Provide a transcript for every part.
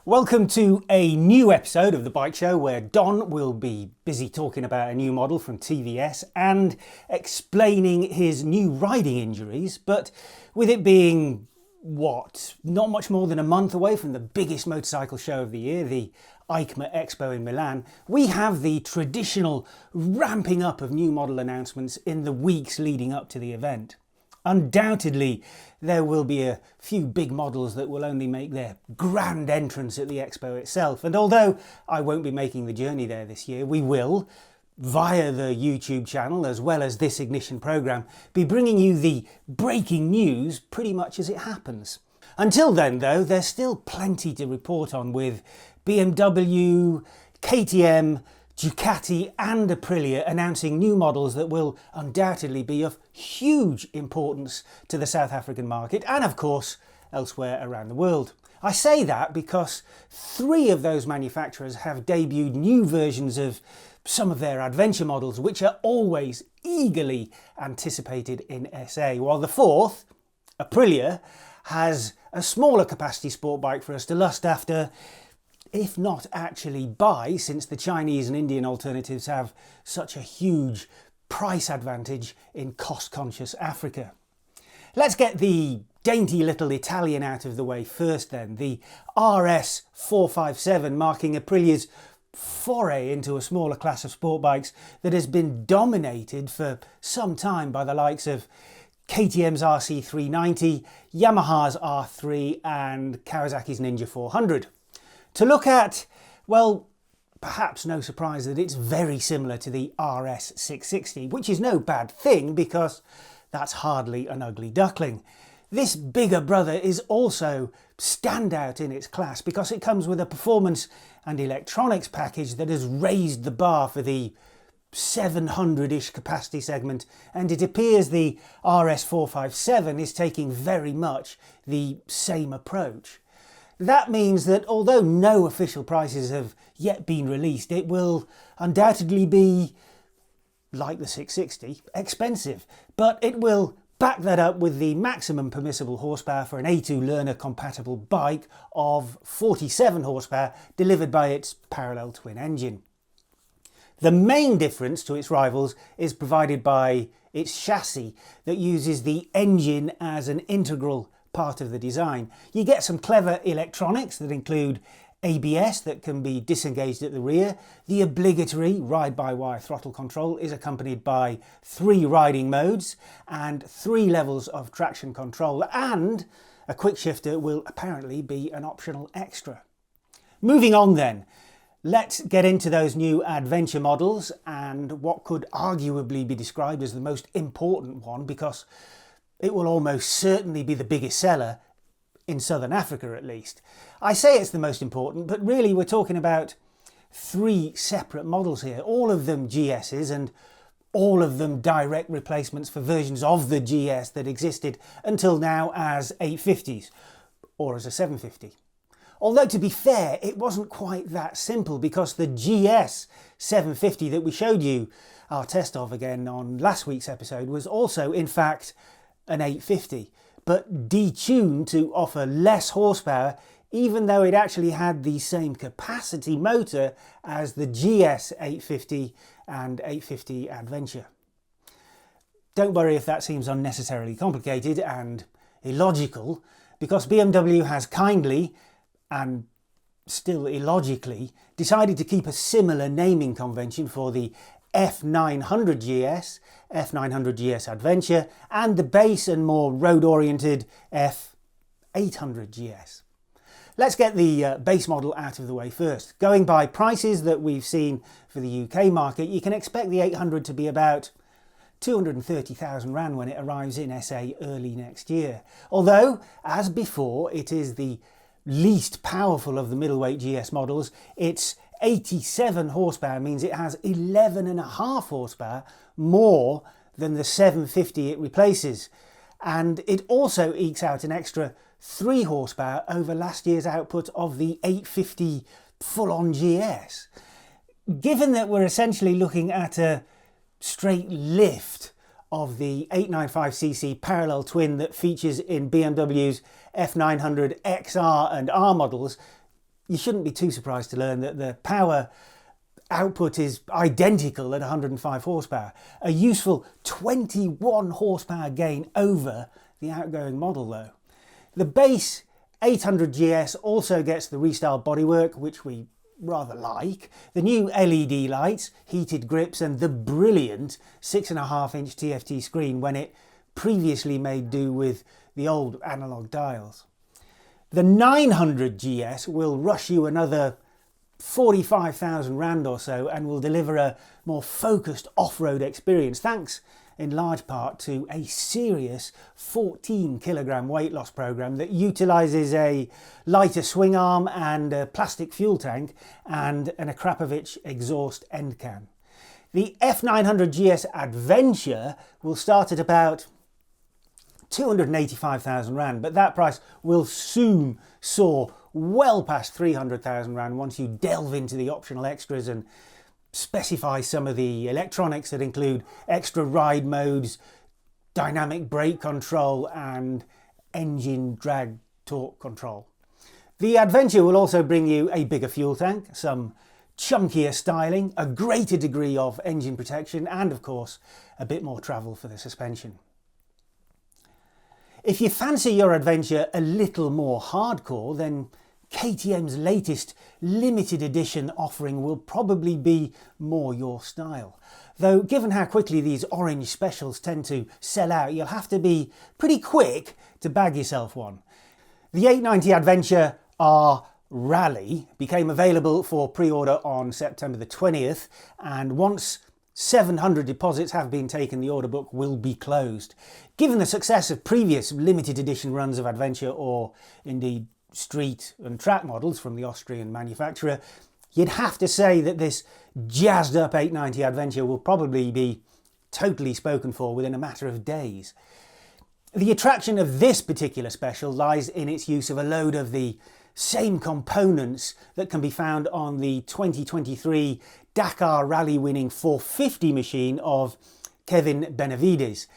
Welcome to a new episode of The Bike Show where Don will be busy talking about a new model from TVS and explaining his new riding injuries, but with it being, not much more than a month away from the biggest motorcycle show of the year, the EICMA Expo in Milan, we have the traditional ramping up of new model announcements in the weeks leading up to the event. Undoubtedly, there will be a few big models that will only make their grand entrance at the expo itself. And although I won't be making the journey there this year, we will, via the YouTube channel as well as this Ignition programme, be bringing you the breaking news pretty much as it happens. Until then, though, there's still plenty to report on with BMW, KTM, Ducati and Aprilia announcing new models that will undoubtedly be of huge importance to the South African market and of course elsewhere around the world. I say that because 3 of those manufacturers have debuted new versions of some of their adventure models which are always eagerly anticipated in SA, while the 4th, Aprilia, has a smaller capacity sport bike for us to lust after, if not actually buy, since the Chinese and Indian alternatives have such a huge price advantage in cost-conscious Africa. Let's get the dainty little Italian out of the way first then, the RS 457, marking Aprilia's foray into a smaller class of sport bikes that has been dominated for some time by the likes of KTM's RC390, Yamaha's R3 and Kawasaki's Ninja 400. To look at, well, perhaps no surprise that it's very similar to the RS 660, which is no bad thing because that's hardly an ugly duckling. This bigger brother is also standout in its class because it comes with a performance and electronics package that has raised the bar for the 700-ish capacity segment, and it appears the RS 457 is taking very much the same approach. That means that although no official prices have yet been released, it will undoubtedly be, like the 660, expensive. But it will back that up with the maximum permissible horsepower for an A2 learner compatible bike of 47 horsepower delivered by its parallel twin engine. The main difference to its rivals is provided by its chassis that uses the engine as an integral part of the design. You get some clever electronics that include ABS that can be disengaged at the rear. The obligatory ride-by-wire throttle control is accompanied by 3 riding modes and 3 levels of traction control, and a quick shifter will apparently be an optional extra. Moving on then, let's get into those new adventure models and what could arguably be described as the most important one, because it will almost certainly be the biggest seller, in Southern Africa at least. I say it's the most important, but really we're talking about 3 separate models here, all of them GSs and all of them direct replacements for versions of the GS that existed until now as 850s or as a 750. Although to be fair, it wasn't quite that simple because the GS 750 that we showed you our test of again on last week's episode was also in fact an 850, but detuned to offer less horsepower, even though it actually had the same capacity motor as the GS 850 and 850 Adventure. Don't worry if that seems unnecessarily complicated and illogical, because BMW has kindly, and still illogically, decided to keep a similar naming convention for the F900 GS, F900 GS Adventure and the base and more road-oriented F800 GS. Let's get the base model out of the way first. Going by prices that we've seen for the UK market, you can expect the 800 to be about 230,000 Rand when it arrives in SA early next year. Although, as before, it is the least powerful of the middleweight GS models. Its 87 horsepower means it has 11.5 horsepower more than the 750 it replaces, and it also ekes out an extra 3 horsepower over last year's output of the 850 full-on GS. Given that we're essentially looking at a straight lift of the 895cc parallel twin that features in BMW's F900 XR and R models, you shouldn't be too surprised to learn that the power output is identical at 105 horsepower, a useful 21 horsepower gain over the outgoing model though. The base 800 GS also gets the restyled bodywork, which we rather like, the new LED lights, heated grips and the brilliant 6.5-inch TFT screen when it previously made do with the old analogue dials. The 900 GS will rush you another 45,000 rand or so and will deliver a more focused off-road experience, thanks in large part to a serious 14 kilogram weight loss program that utilises a lighter swing arm and a plastic fuel tank and an Akrapovic exhaust end can. The F900 GS Adventure will start at about 285,000 rand, but that price will soon soar well past 300,000 rand once you delve into the optional extras and specify some of the electronics that include extra ride modes, dynamic brake control and engine drag torque control. The Adventure will also bring you a bigger fuel tank, some chunkier styling, a greater degree of engine protection and of course a bit more travel for the suspension. If you fancy your Adventure a little more hardcore, then KTM's latest limited edition offering will probably be more your style. Though given how quickly these orange specials tend to sell out, you'll have to be pretty quick to bag yourself one. The 890 Adventure R Rally became available for pre-order on September the 20th, and once 700 deposits have been taken, the order book will be closed. Given the success of previous limited edition runs of Adventure, or indeed street and track models from the Austrian manufacturer, you'd have to say that this jazzed up 890 Adventure will probably be totally spoken for within a matter of days. The attraction of this particular special lies in its use of a load of the same components that can be found on the 2023 Dakar Rally winning 450 machine of Kevin Benavides.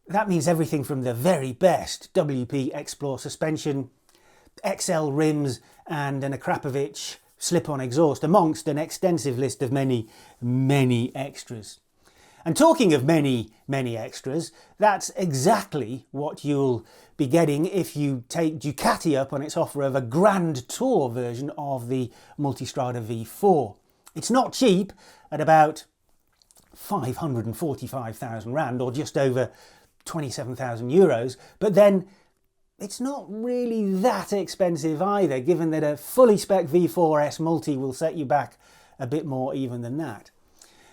That means everything from the very best WP Explore suspension, XL rims and an Akrapovic slip-on exhaust, amongst an extensive list of many extras. And talking of many extras, that's exactly what you'll be getting if you take Ducati up on its offer of a Grand Tour version of the Multistrada V4. It's not cheap at about 545,000 rand, or just over 27,000 euros, but then it's not really that expensive either, given that a fully spec V4S Multi will set you back a bit more even than that.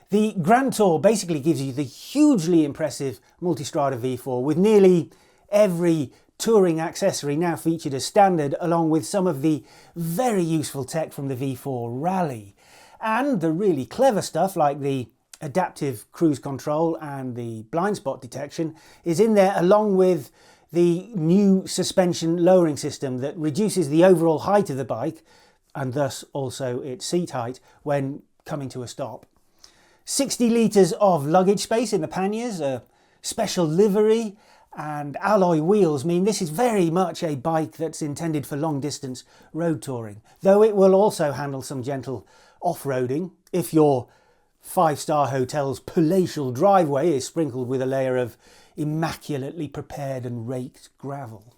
The Grand Tour basically gives you the hugely impressive Multistrada V4 with nearly every touring accessory now featured as standard, along with some of the very useful tech from the V4 Rally. And the really clever stuff like the adaptive cruise control and the blind spot detection is in there, along with the new suspension lowering system that reduces the overall height of the bike and thus also its seat height when coming to a stop. 60 litres of luggage space in the panniers, a special livery and alloy wheels mean this is very much a bike that's intended for long distance road touring, though it will also handle some gentle off-roading if your 5-star hotel's palatial driveway is sprinkled with a layer of immaculately prepared and raked gravel.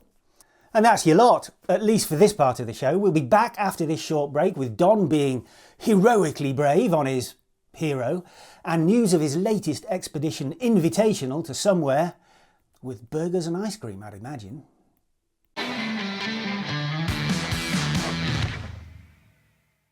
And that's your lot, at least for this part of the show. We'll be back after this short break with Don being heroically brave on his hero and news of his latest expedition invitational to somewhere with burgers and ice cream, I'd imagine.